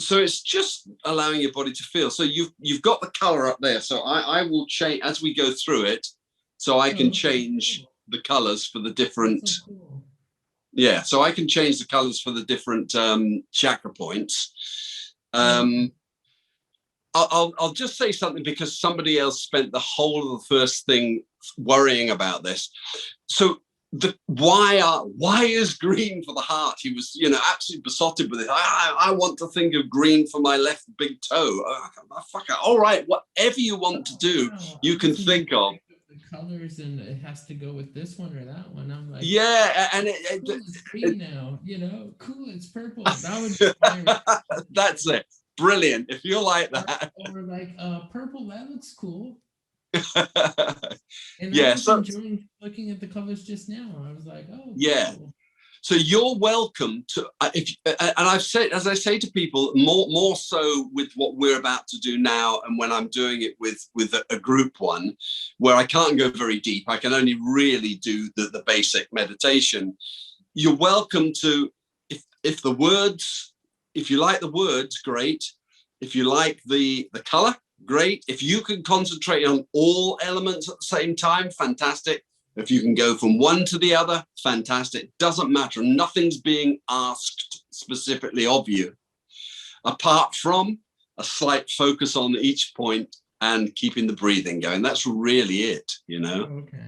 So it's just allowing your body to feel. So you've got the color up there. So I will change as we go through it. So I can change the colors for the different. So cool. Yeah. So I can change the colors for the different chakra points. I'll just say something because somebody else spent the whole of the first thing worrying about this. So why is green for the heart? He was, you know, absolutely besotted with it. I want to think of green for my left big toe. Fuck it. All right, whatever you want to do, you can think of. The colors, and it has to go with this one or that one. I'm like, yeah, and it's green now, you know, cool, it's purple. That would be my that's it. Brilliant. If you're like that. Or like purple, that looks cool. And I Yeah, was enjoying looking at the colors just now. I was like, oh, yeah. cool. So you're welcome to, and I've said, as I say to people, more so with what we're about to do now, and when I'm doing it with a group one, where I can't go very deep, I can only really do the basic meditation. You're welcome to, if the words, if you like the words, great. If you like the color, great. If you can concentrate on all elements at the same time, fantastic. If you can go from one to the other, fantastic. Doesn't matter. Nothing's being asked specifically of you, apart from a slight focus on each point and keeping the breathing going. That's really it, you know. Okay.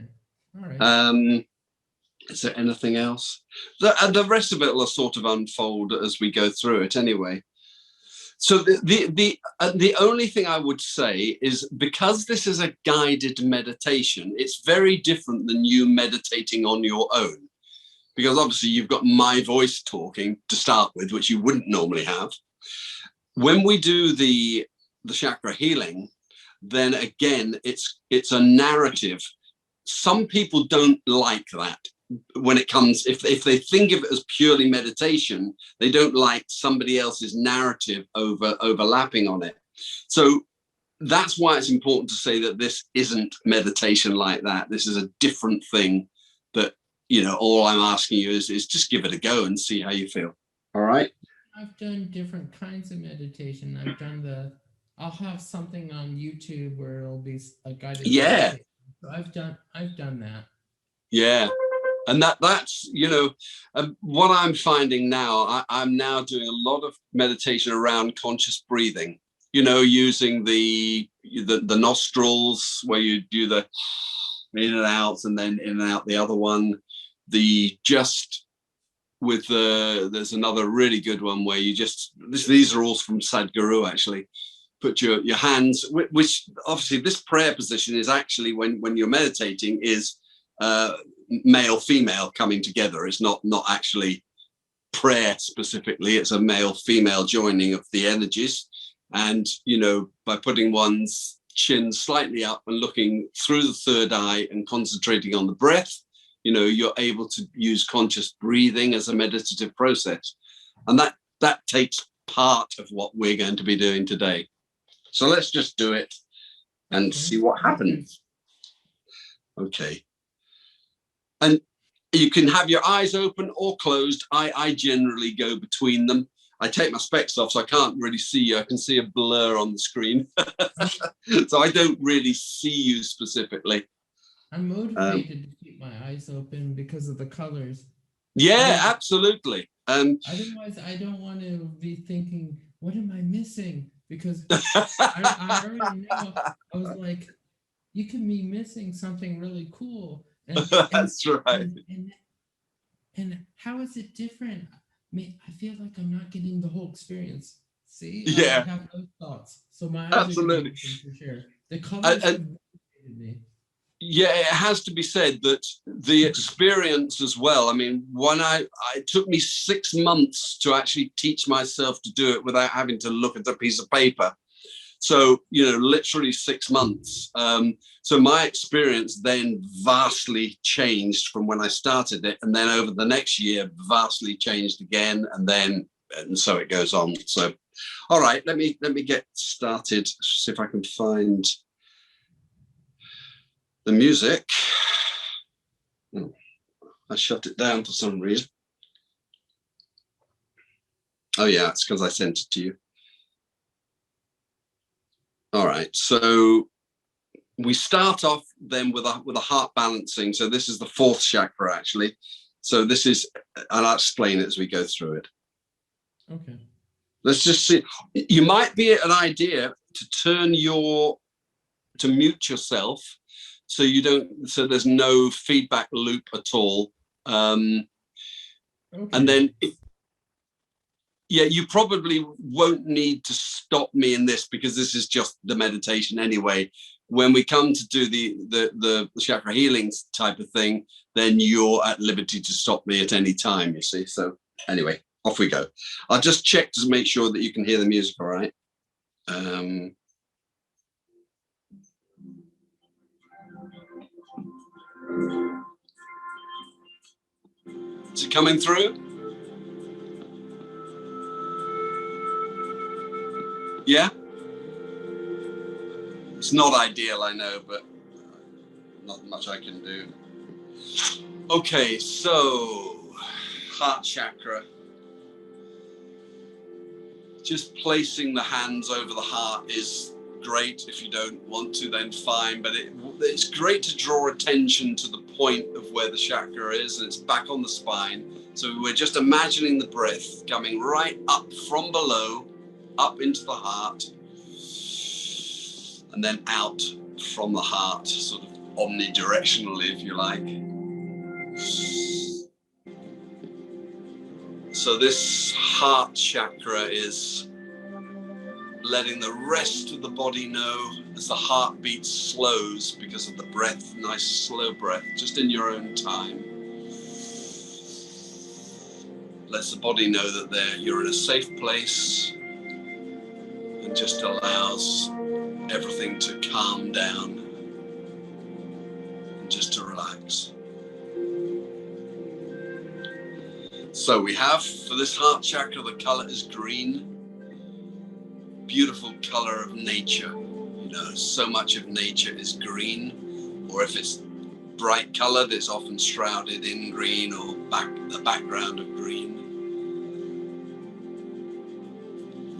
All right. Is there anything else? The rest of it will sort of unfold as we go through it anyway. So the only thing I would say is, because this is a guided meditation, it's very different than you meditating on your own, because obviously you've got my voice talking to start with, which you wouldn't normally have. When we do the chakra healing, then again, it's a narrative. Some people don't like that. When it comes, if they think of it as purely meditation, they don't like somebody else's narrative overlapping on it. So that's why it's important to say that this isn't meditation like that. This is a different thing that, you know, all I'm asking you is just give it a go and see how you feel. All right. I've done different kinds of meditation. I'll have something on YouTube where it'll be a guided meditation. So I've done that. Yeah. And that's, you know, what I'm finding now, I'm now doing a lot of meditation around conscious breathing, you know, using the nostrils, where you do the in and out and then in and out the other one. There's another really good one where you these are all from Sadhguru, actually. Put your hands, which obviously this prayer position is actually, when you're meditating, is male female coming together. It's not actually prayer specifically. It's a male female joining of the energies, and, you know, by putting one's chin slightly up and looking through the third eye and concentrating on the breath, you know, you're able to use conscious breathing as a meditative process, and that takes part of what we're going to be doing today. So let's just do it and see what happens. Okay. And you can have your eyes open or closed. I generally go between them. I take my specs off, so I can't really see you. I can see a blur on the screen. So I don't really see you specifically. I'm motivated to keep my eyes open because of the colors. Yeah, absolutely. Otherwise, I don't want to be thinking, what am I missing? Because I already know. I was like, you can be missing something really cool. That's right. And how is it different? I feel like I'm not getting the whole experience. See, yeah, I have those thoughts. So my eyes absolutely. For sure. The colors have motivated me. Yeah, it has to be said that the experience as well. I mean, it took me 6 months to actually teach myself to do it without having to look at a piece of paper. So, you know, literally 6 months. So my experience then vastly changed from when I started it, and then over the next year, vastly changed again, and so it goes on. So, all right, let me get started. See if I can find the music. Oh, I shut it down for some reason. Oh yeah, it's because I sent it to you. All right. So we start off then with a heart balancing. So this is the fourth chakra, actually. So this is, and I'll explain it as we go through it. Okay. Let's just see. You might be an idea to mute yourself, so you don't, so there's no feedback loop at all. Okay. And then, yeah, you probably won't need to stop me in this, because this is just the meditation anyway. When we come to do the chakra healing type of thing, then you're at liberty to stop me at any time, you see. So anyway, off we go. I'll just check to make sure that you can hear the music all right. Is it coming through? Yeah? It's not ideal, I know, but not much I can do. Okay, so heart chakra. Just placing the hands over the heart is great. If you don't want to, then fine, but it's great to draw attention to the point of where the chakra is, and it's back on the spine. So we're just imagining the breath coming right up from below, up into the heart, and then out from the heart, sort of omnidirectionally, if you like. So this heart chakra is letting the rest of the body know as the heartbeat slows because of the breath, nice slow breath, just in your own time. Lets the body know that you're in a safe place, and just allows everything to calm down and just to relax. So we have, for this heart chakra, the color is green. Beautiful color of nature. You know, so much of nature is green, or if it's bright colored, it's often shrouded in green or the background of green.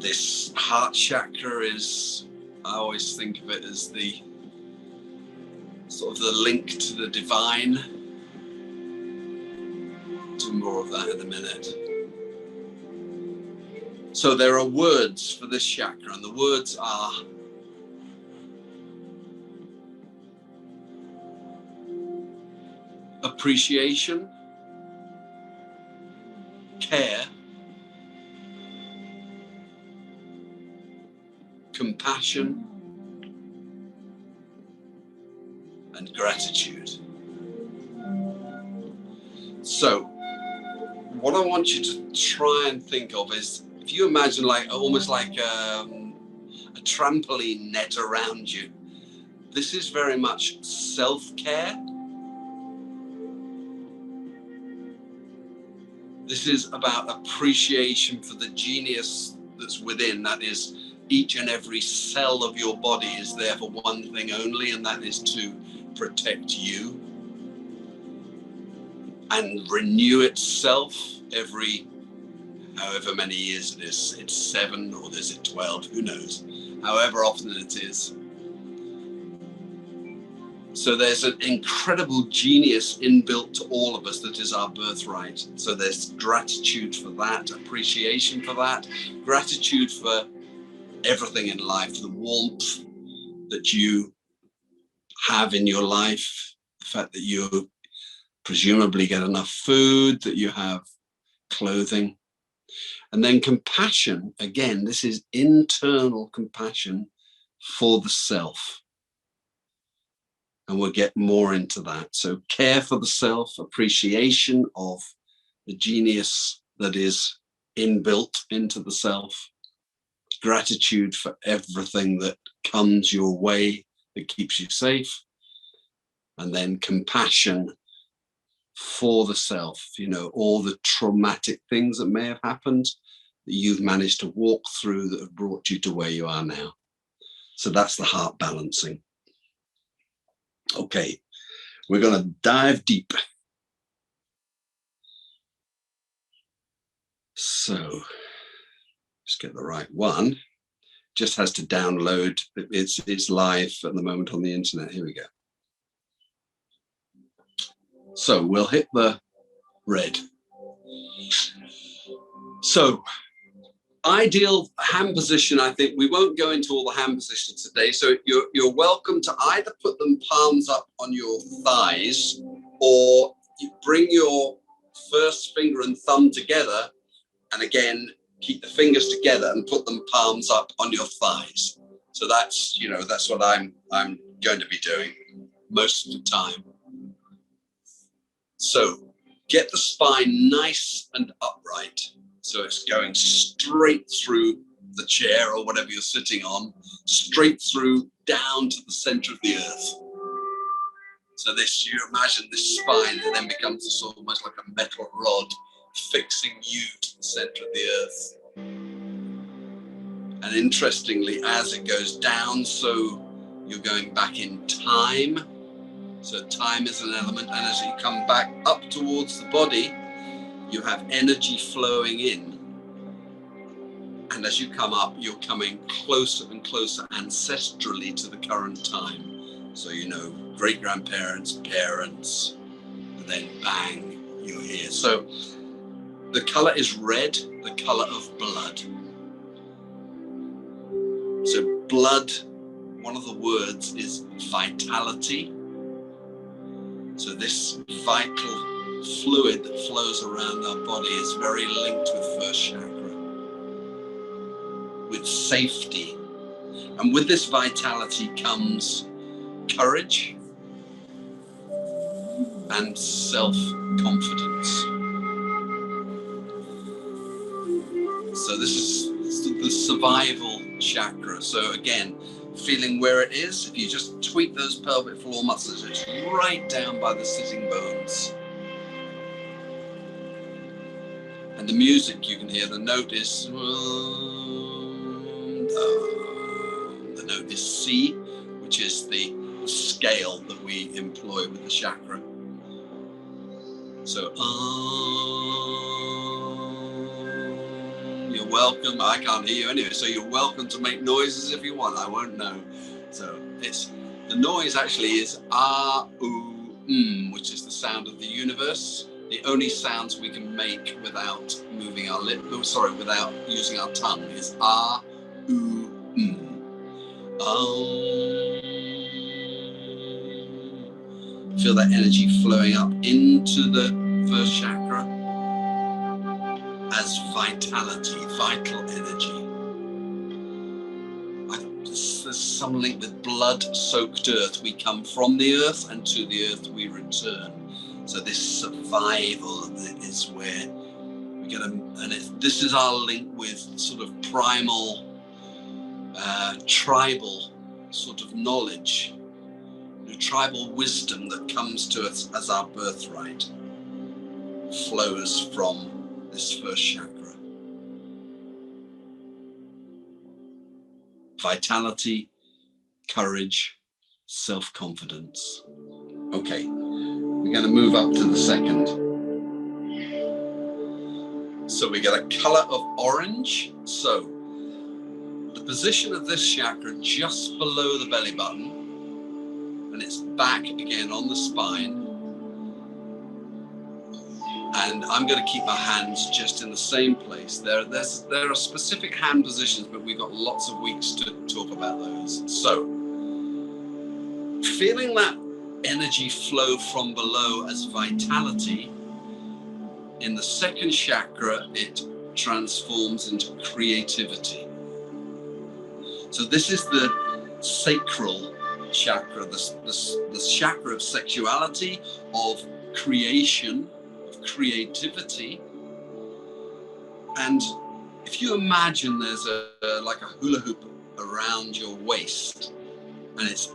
This heart chakra is, I always think of it as the sort of the link to the divine. Do more of that in a minute. So there are words for this chakra, and the words are appreciation, care, compassion, and gratitude. So what I want you to try and think of is, if you imagine almost like a trampoline net around you, this is very much self-care. This is about appreciation for the genius that's within. That is, each and every cell of your body is there for one thing only, and that is to protect you and renew itself every however many years it is. It's 7 or is it 12, who knows, however often it is. So there's an incredible genius inbuilt to all of us that is our birthright. So there's gratitude for that, appreciation for that, gratitude for everything in life, the warmth that you have in your life, the fact that you presumably get enough food, that you have clothing. And then compassion, again, this is internal compassion for the self. And we'll get more into that. So care for the self, appreciation of the genius that is inbuilt into the self, gratitude for everything that comes your way that keeps you safe, and then compassion for the self, you know, all the traumatic things that may have happened that you've managed to walk through that have brought you to where you are now. So that's the heart balancing. Okay, we're going to dive deep. So, let's get the right one. just has to download. It's live at the moment on the internet. Here we go. So we'll hit the red. So ideal hand position, I think we won't go into all the hand positions today. So you're welcome to either put them palms up on your thighs, or you bring your first finger and thumb together, and again, keep the fingers together and put them palms up on your thighs. So that's, that's what I'm going to be doing most of the time. So get the spine nice and upright. So it's going straight through the chair or whatever you're sitting on, straight through down to the center of the earth. So this, you imagine this spine that then becomes sort of almost like a metal rod fixing you to the center of the earth. And interestingly, as it goes down, so you're going back in time. So time is an element, and as you come back up towards the body, you have energy flowing in. And as you come up, you're coming closer and closer ancestrally to the current time. So, great-grandparents, parents, and then bang, you're here. So the color is red, the color of blood. So blood, one of the words is vitality. So this vital fluid that flows around our body is very linked with first chakra, with safety. And with this vitality comes courage and self-confidence. So this is the survival chakra. So again, feeling where it is, if you just tweak those pelvic floor muscles, it's right down by the sitting bones. And the music you can hear, the note is, the note is C, which is the scale that we employ with the chakra. So, you're welcome. I can't hear you anyway, so you're welcome to make noises if you want. I won't know. So the noise actually is which is the sound of the universe. The only sounds we can make without moving our without using our tongue is Feel that energy flowing up into the first chakra as vitality, vital energy. There's some link with blood-soaked earth. We come from the earth, and to the earth we return. So this survival is where we get this is our link with sort of primal, tribal sort of knowledge, tribal wisdom that comes to us as our birthright, flows from this first chakra. Vitality, courage, self-confidence. Okay, we're going to move up to the second. So we get a color of orange. So the position of this chakra just below the belly button, and it's back again on the spine. And I'm going to keep my hands just in the same place. There are specific hand positions, but we've got lots of weeks to talk about those. So, feeling that energy flow from below as vitality, in the second chakra, it transforms into creativity. So this is the sacral chakra, the chakra of sexuality, of creation, creativity. And if you imagine there's like a hula hoop around your waist, and it's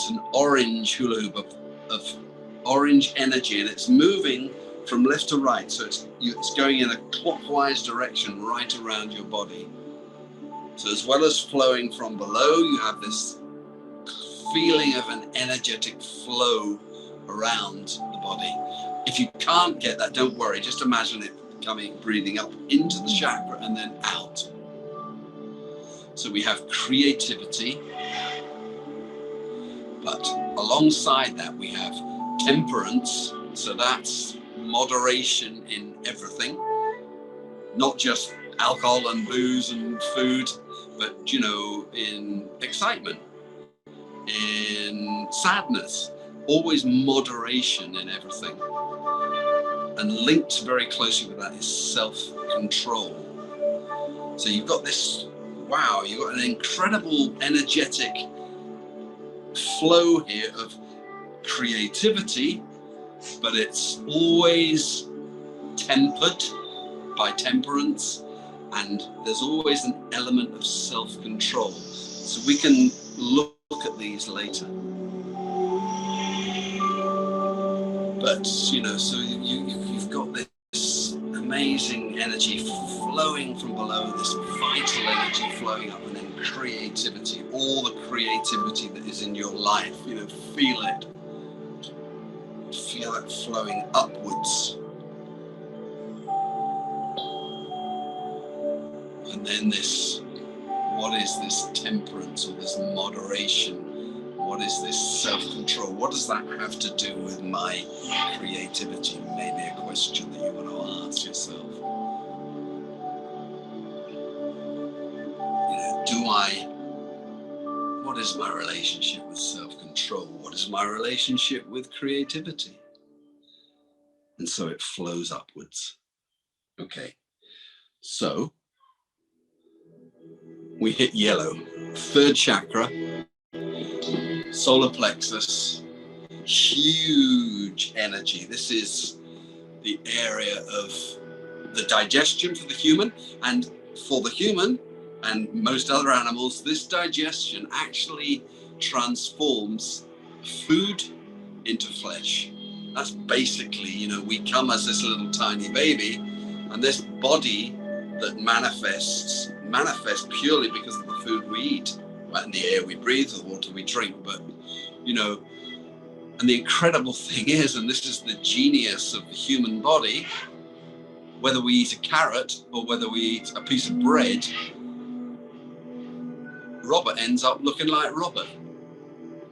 an orange hula hoop of orange energy, and it's moving from left to right, so it's going in a clockwise direction right around your body. So as well as flowing from below, you have this feeling of an energetic flow around the body. If you can't get that, don't worry. Just imagine it breathing up into the chakra and then out. So we have creativity, but alongside that we have temperance. So that's moderation in everything, not just alcohol and booze and food, but, you know, in excitement, in sadness, always moderation in everything. And linked very closely with that is self-control. So you've got this, wow, you've got an incredible energetic flow here of creativity, but it's always tempered by temperance, and there's always an element of self-control. So we can look at these later. But, you know, so you've got this amazing energy flowing from below, this vital energy flowing up, and then creativity, all the creativity that is in your life, you know, feel it. Feel it flowing upwards. And then this, what is this temperance or this moderation? What is this self-control? What does that have to do with my creativity? Maybe a question that you want to ask yourself. You know, what is my relationship with self-control? What is my relationship with creativity? And so it flows upwards. Okay, so we hit yellow, third chakra, solar plexus, huge energy. This is the area of the digestion for the human, and for the human and most other animals, this digestion actually transforms food into flesh. That's basically, you know, we come as this little tiny baby, and this body that manifests purely because of the food we eat, and the air we breathe, the water we drink. But, you know, and the incredible thing is, and this is the genius of the human body, whether we eat a carrot or whether we eat a piece of bread, Robert ends up looking like Robert.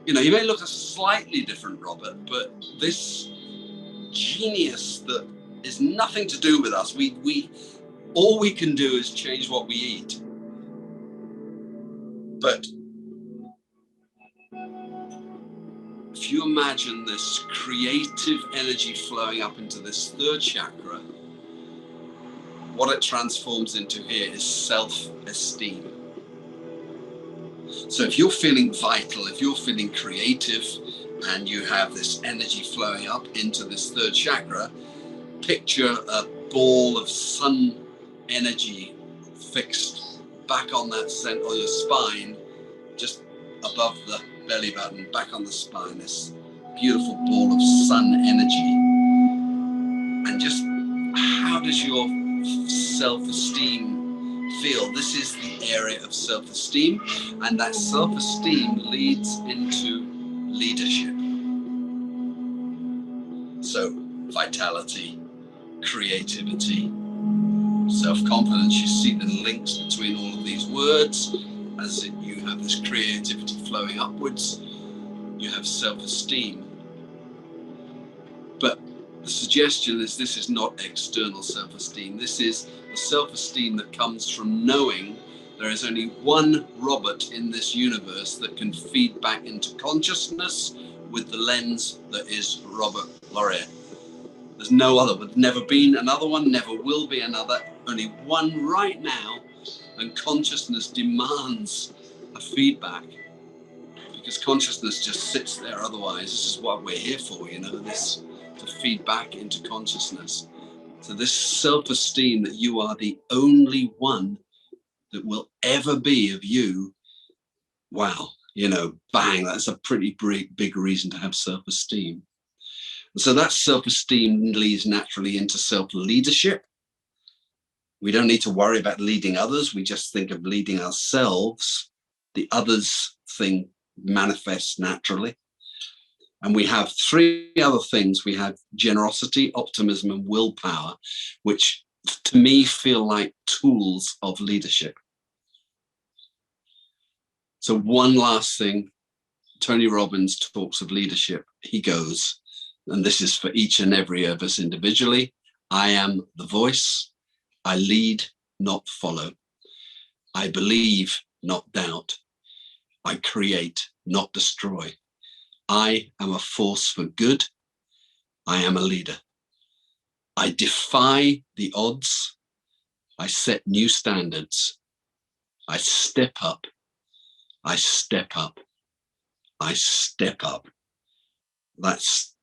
You know, he may look a slightly different Robert, but this genius that is nothing to do with us, we all we can do is change what we eat. But if you imagine this creative energy flowing up into this third chakra, what it transforms into here is self-esteem. So if you're feeling vital, if you're feeling creative, and you have this energy flowing up into this third chakra, picture a ball of sun energy fixed back on that center, or your spine, just above the belly button, back on the spine, this beautiful ball of sun energy. And just how does your self-esteem feel? This is the area of self-esteem, and that self-esteem leads into leadership. So vitality, creativity, self-confidence. You see the links between all of these words. As you have this creativity flowing upwards, you have self-esteem. But the suggestion is this is not external self-esteem. This is the self-esteem that comes from knowing there is only one Robert in this universe that can feed back into consciousness with the lens that is Robert Laurier. There's no other. There's never been another one, never will be another. Only one right now, and consciousness demands a feedback, because consciousness just sits there otherwise. This is what we're here for, you know, this to feed back into consciousness. So this self-esteem that you are the only one that will ever be of you, wow, you know, bang, that's a pretty big reason to have self-esteem. And so that self-esteem leads naturally into self-leadership. We don't need to worry about leading others. We just think of leading ourselves. The others thing manifests naturally. And we have three other things. We have generosity, optimism, and willpower, which to me feel like tools of leadership. So one last thing, Tony Robbins talks of leadership. He goes, and this is for each and every of us individually, I am the voice. I lead, not follow. I believe, not doubt. I create, not destroy. I am a force for good. I am a leader. I defy the odds. I set new standards. I step up. I step up. I step up. That's,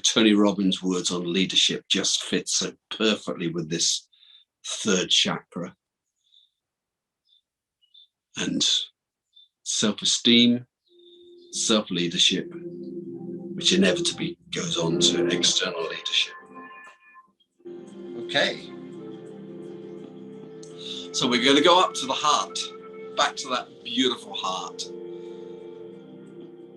Tony Robbins' words on leadership just fit so perfectly with this third chakra. And self-esteem, self-leadership, which inevitably goes on to external leadership. Okay. So we're going to go up to the heart, back to that beautiful heart.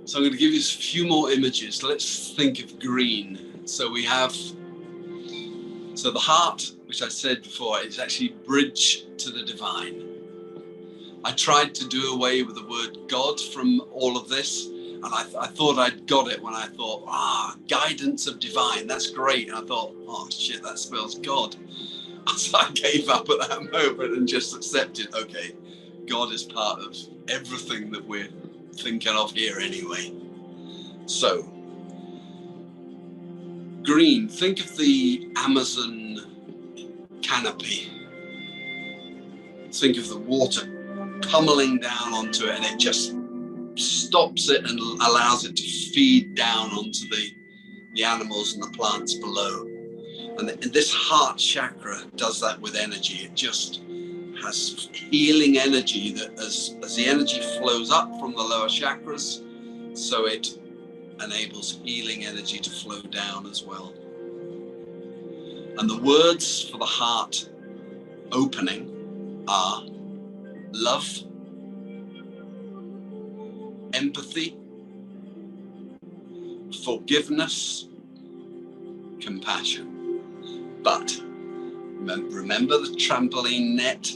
So I'm going to give you a few more images. Let's think of green. So we have, the heart, which I said before, is actually bridge to the divine. I tried to do away with the word God from all of this. And I thought I'd got it when I thought, guidance of divine, that's great. And I thought, oh shit, that spells God. So I gave up at that moment and just accepted, okay, God is part of everything that we're thinking of here anyway. So, green, think of the Amazon canopy. Think of the water pummeling down onto it, and it just stops it and allows it to feed down onto the animals and the plants below. And this heart chakra does that with energy. It just has healing energy that as the energy flows up from the lower chakras, so it enables healing energy to flow down as well. And the words for the heart opening are love, empathy, forgiveness, compassion. But remember the trampoline net?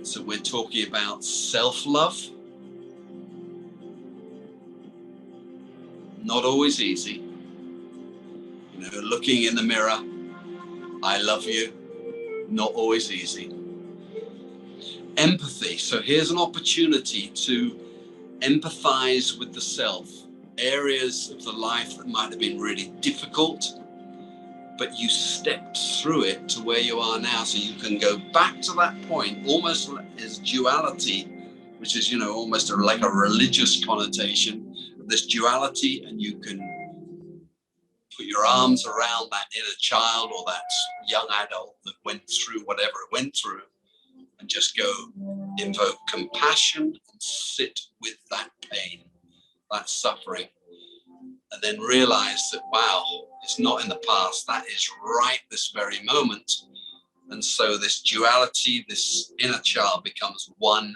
So we're talking about self-love. Not always easy. Looking in the mirror, I love you. Not always easy. Empathy. So here's an opportunity to empathize with the self. Areas of the life that might have been really difficult, but you stepped through it to where you are now, so you can go back to that point, almost as duality, which is, almost like a religious connotation of this duality, and you can put your arms around that inner child or that young adult that went through whatever it went through, and just go invoke compassion and sit with that pain, that suffering, and then realize that, wow, it's not in the past, that is right this very moment. And so this duality, this inner child becomes one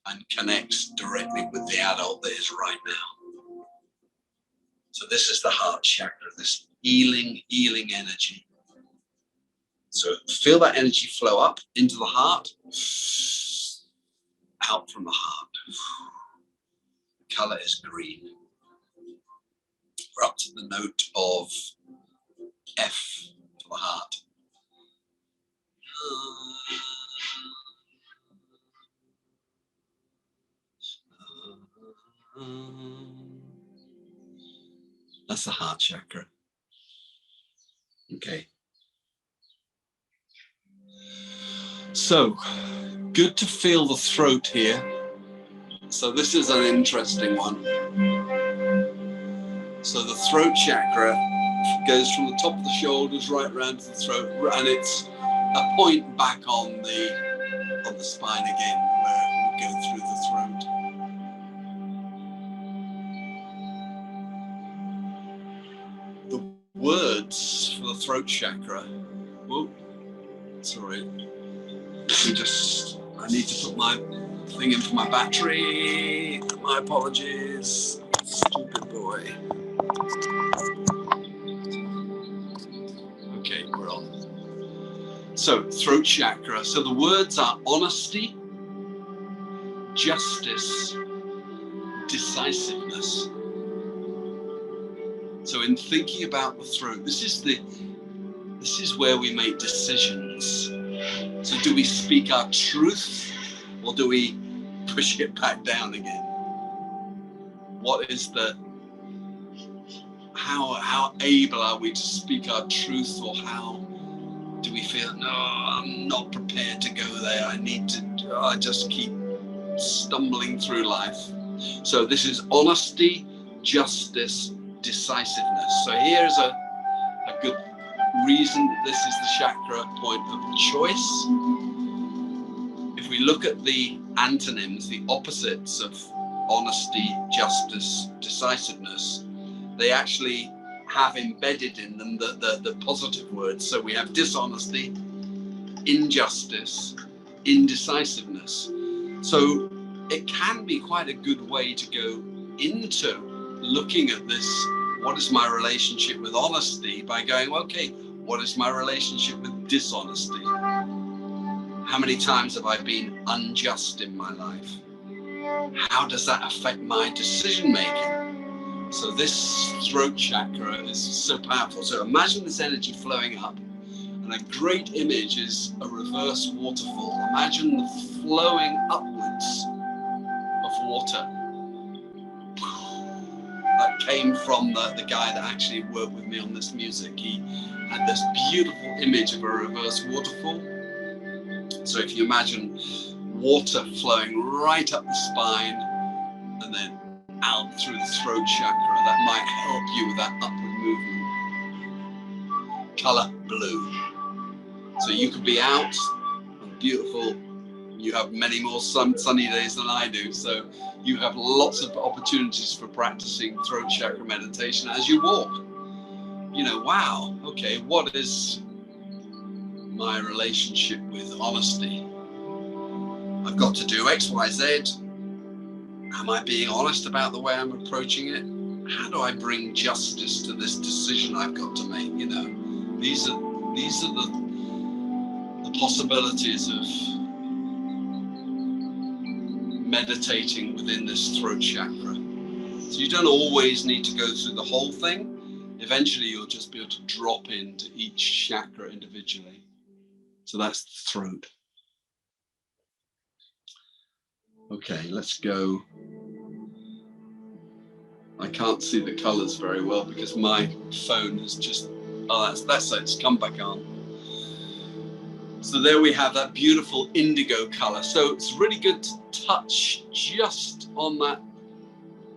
and connects directly with the adult that is right now. So this is the heart chakra, this healing energy. So feel that energy flow up into the heart, out from the heart. The color is green. We're up to the note of F for the heart. That's the heart chakra. Okay. So, good to feel the throat here. So this is an interesting one. So the throat chakra goes from the top of the shoulders right around to the throat, and it's a point back on the spine again, where it will go through the throat. The words for the throat chakra. Whoa, sorry. I need to put my thing in for my battery. My apologies. Stupid boy. Okay, we're on. So, throat chakra. So the words are honesty, justice, decisiveness. So in thinking about the throat, this is where we make decisions. So do we speak our truth, or do we push it back down again? What is how able are we to speak our truth, or how do we feel, no, I'm not prepared to go there, I just keep stumbling through life. So this is honesty, justice, decisiveness. So here's a good reason that this is the chakra point of choice. If we look at the antonyms, the opposites of honesty, justice, decisiveness, they actually have embedded in them the positive words. So we have dishonesty, injustice, indecisiveness. So it can be quite a good way to go into looking at this. What is my relationship with honesty? By going, okay, what is my relationship with dishonesty? How many times have I been unjust in my life? How does that affect my decision making? So this throat chakra is so powerful. So imagine this energy flowing up, and a great image is a reverse waterfall. Imagine the flowing upwards of water. That came from the guy that actually worked with me on this music. He had this beautiful image of a reverse waterfall. So if you imagine water flowing right up the spine and then out through the throat chakra, that might help you with that upward movement. Color blue. So you could be out and beautiful. You have many more sunny days than I do, so you have lots of opportunities for practicing throat chakra meditation as you walk. You know, wow, okay, what is my relationship with honesty? I've got to do X, Y, Z. Am I being honest about the way I'm approaching it? How do I bring justice to this decision I've got to make? You know, these are the possibilities of meditating within this throat chakra. So you don't always need to go through the whole thing. Eventually you'll just be able to drop into each chakra individually. So that's the throat. Okay, let's go. I can't see the colors very well because my phone has just, that's it, it's come back on. So there we have that beautiful indigo color. So it's really good to touch just on that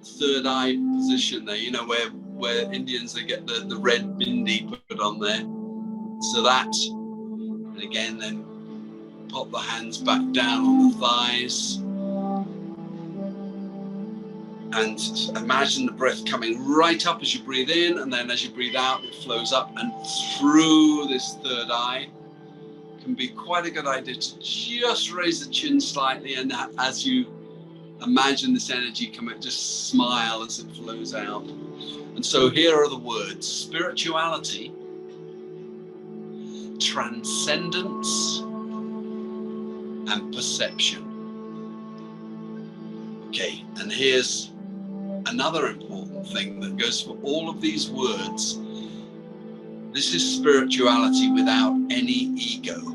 third eye position there, you know, where Indians, they get the red bindi put on there. So that, and again, then pop the hands back down on the thighs. And imagine the breath coming right up as you breathe in, and then as you breathe out, it flows up and through this third eye. Can be quite a good idea to just raise the chin slightly, and as you imagine this energy come out, just smile as it flows out. And so here are the words: spirituality, transcendence, and perception. Okay, and here's another important thing that goes for all of these words. This is spirituality without any ego.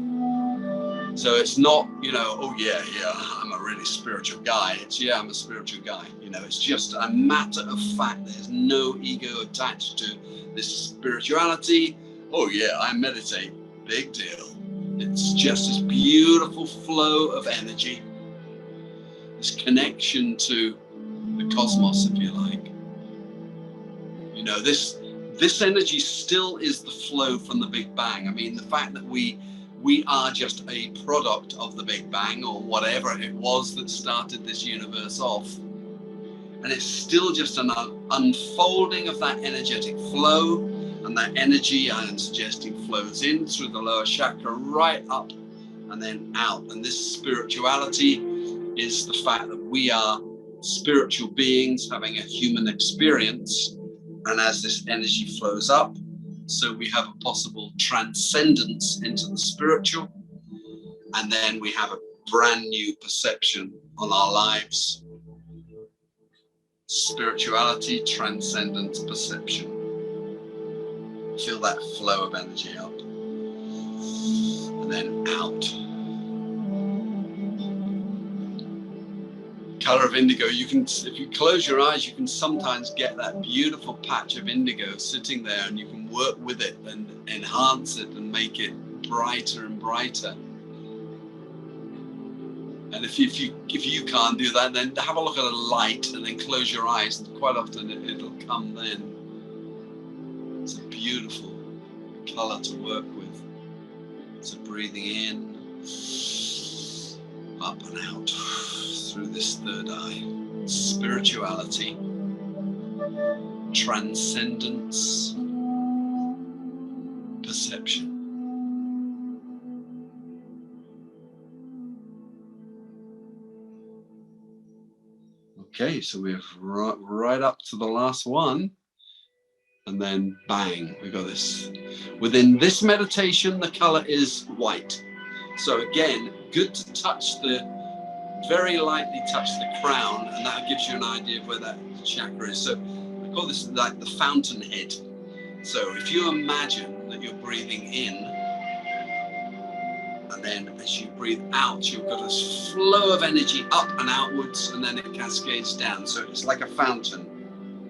So it's not, you know, oh yeah, I'm a really spiritual guy. It's, yeah, I'm a spiritual guy. You know, it's just a matter of fact. There's no ego attached to this spirituality. Oh yeah, I meditate. Big deal. It's just this beautiful flow of energy, this connection to the cosmos, if you like. You know, this energy still is the flow from the Big Bang. I mean, the fact that we are just a product of the Big Bang, or whatever it was that started this universe off, and it's still just an unfolding of that energetic flow, and that energy, I'm suggesting, flows in through the lower chakra right up and then out. And this spirituality is the fact that we are spiritual beings having a human experience, and as this energy flows up, so we have a possible transcendence into the spiritual, and then we have a brand new perception on our lives. Spirituality, transcendence, perception. Feel that flow of energy up and then out. Color of indigo, you can, if you close your eyes, you can sometimes get that beautiful patch of indigo sitting there, and you can work with it and enhance it and make it brighter and brighter. And if you can't do that, then have a look at a light and then close your eyes, and quite often it'll come then. It's a beautiful color to work with. So breathing in, up and out through this third eye. Spirituality, transcendence, perception. Okay, so we're right up to the last one, and then bang, we got this. Within this meditation, the color is white. So again, good to touch very lightly touch the crown, and that gives you an idea of where that chakra is. So I call this like the fountainhead. So if you imagine that you're breathing in, and then as you breathe out, you've got this flow of energy up and outwards, and then it cascades down. So it's like a fountain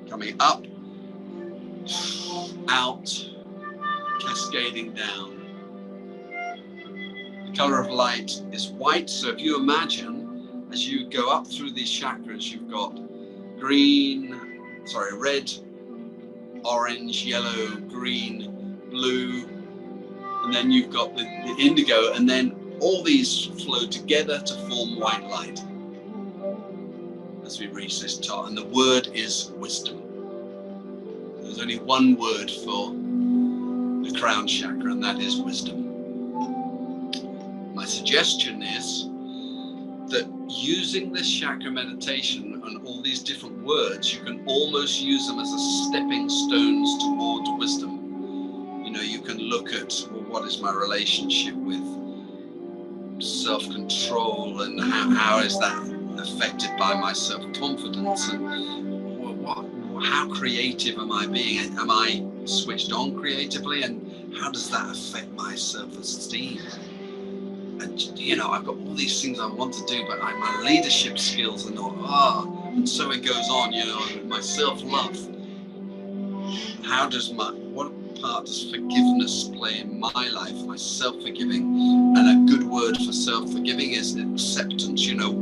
coming up, out, cascading down. The color of light is white. So if you imagine, as you go up through these chakras, you've got red, orange, yellow, green, blue, and then you've got the indigo, and then all these flow together to form white light as we reach this top. And the word is wisdom. There's only one word for the crown chakra, and that is wisdom. My suggestion is that using this chakra meditation and all these different words, you can almost use them as a stepping stones towards wisdom. You know, you can look at, well, what is my relationship with self-control, and how is that affected by my self-confidence, and how creative am I being? Am I switched on creatively, and how does that affect my self-esteem? And you know, I've got all these things I want to do, but my leadership skills are not, and so it goes on, you know, my self-love. What part does forgiveness play in my life, my self-forgiving? And a good word for self-forgiving is acceptance. You know,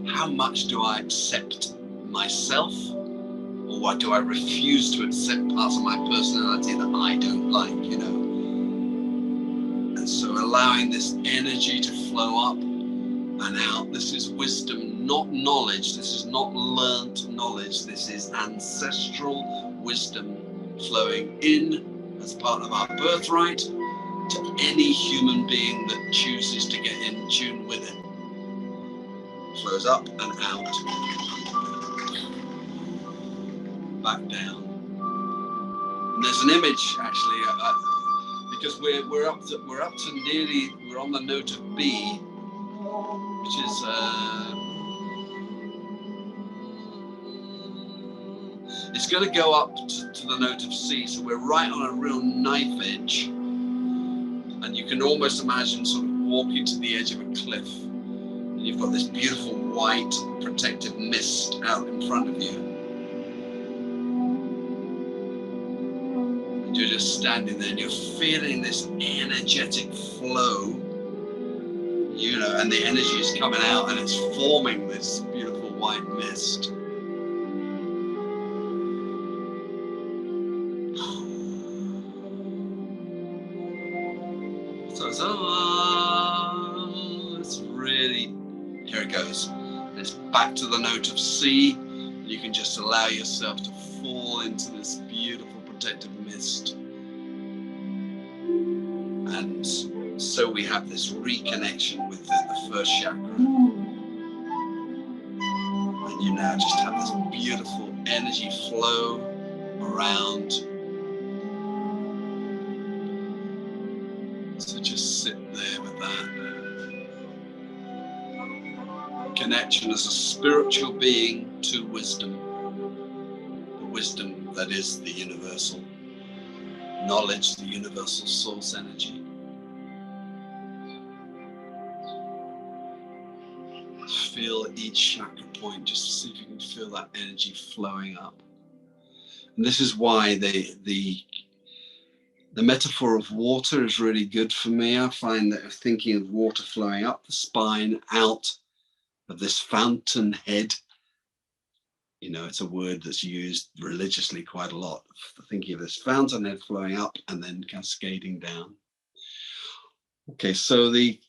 how much do I accept myself, or what do I refuse to accept parts of my personality that I don't like, you know? And so allowing this energy to flow up and out. This is wisdom, not knowledge. This is not learnt knowledge. This is ancestral wisdom flowing in as part of our birthright to any human being that chooses to get in tune with it. Flows up and out, back down. And there's an image actually, because we're up to nearly, we're on the note of B, which is it's going to go up to the note of C, so we're right on a real knife edge, and you can almost imagine sort of walking to the edge of a cliff, and you've got this beautiful white protective mist out in front of you, and you're just standing there and you're feeling this energetic flow, you know, and the energy is coming out and it's forming this beautiful white mist. It's really, here it goes. It's back to the note of C. You can just allow yourself to fall into this beautiful protective mist. And so we have this reconnection with the first chakra. And you now just have this beautiful energy flow around. So just sit there with that. Connect connection as a spiritual being to wisdom, the wisdom that is the universal knowledge, the universal source energy. Feel each chakra point, just to see if you can feel that energy flowing up. And this is why the metaphor of water is really good for me. I find that thinking of water flowing up the spine, out of this fountain head, you know, it's a word that's used religiously quite a lot, thinking of this fountainhead flowing up and then cascading down. Okay, so the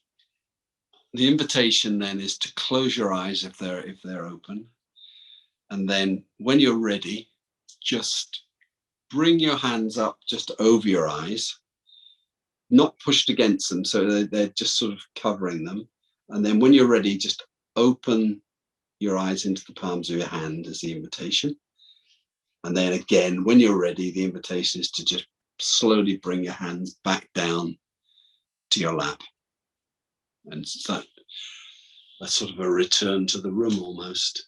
invitation then is to close your eyes if they're open, and then when you're ready, just bring your hands up just over your eyes, not pushed against them, so they're just sort of covering them. And then when you're ready, just open your eyes into the palms of your hand as the invitation. And then again, when you're ready, the invitation is to just slowly bring your hands back down to your lap. And it's that sort of a return to the room almost.